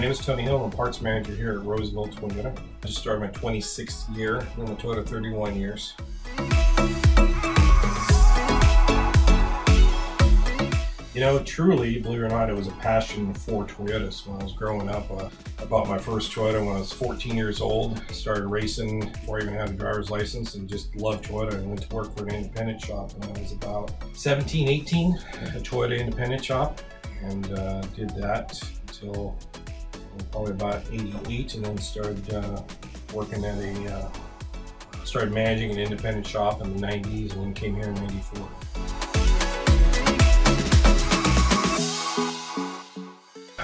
name is Tony Hill. I'm Parts Manager here at Roseville Toyota. I just started my 26th year in the Toyota, 31 years. You know, truly, believe it or not, it was a passion for Toyotas. When I was growing up, I bought my first Toyota when I was 14 years old. Started racing before I even had a driver's license and just loved Toyota. I went to work for an independent shop when I was about 17, 18, a Toyota independent shop, and did that until probably about 88, and then started working at started managing an independent shop in the 90s, and then came here in 94.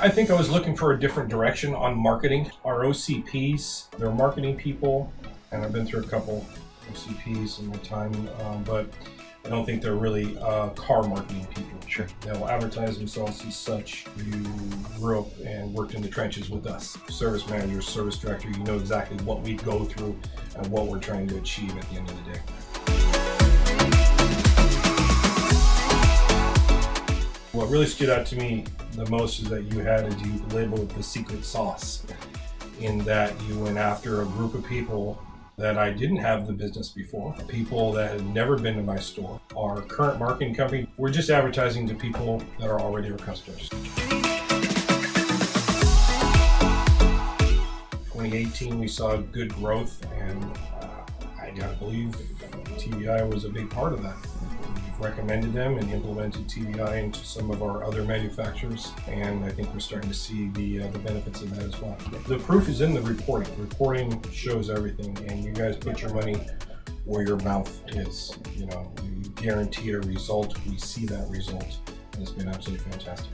I think I was looking for a different direction on marketing. Our OCPs, they're marketing people, and I've been through a couple OCPs in my time, but I don't think they're really car marketing people. Sure. They'll advertise themselves as such. You grew up and worked in the trenches with us. Service manager, service director, you know exactly what we go through and what we're trying to achieve at the end of the day. What really stood out to me the most is that you had, as you labeled it, the secret sauce, in that you went after a group of people that I didn't have the business before, people that had never been to my store. Our current marketing company, we're just advertising to people that are already our customers. 2018, we saw good growth, and I gotta believe TVI was a big part of that. We've recommended them and implemented TVI into some of our other manufacturers, and I think we're starting to see the benefits of that as well. The proof is in the reporting. Reporting shows everything, and you guys put your money where your mouth is. You know, you guarantee a result. We see that result, and it's been absolutely fantastic.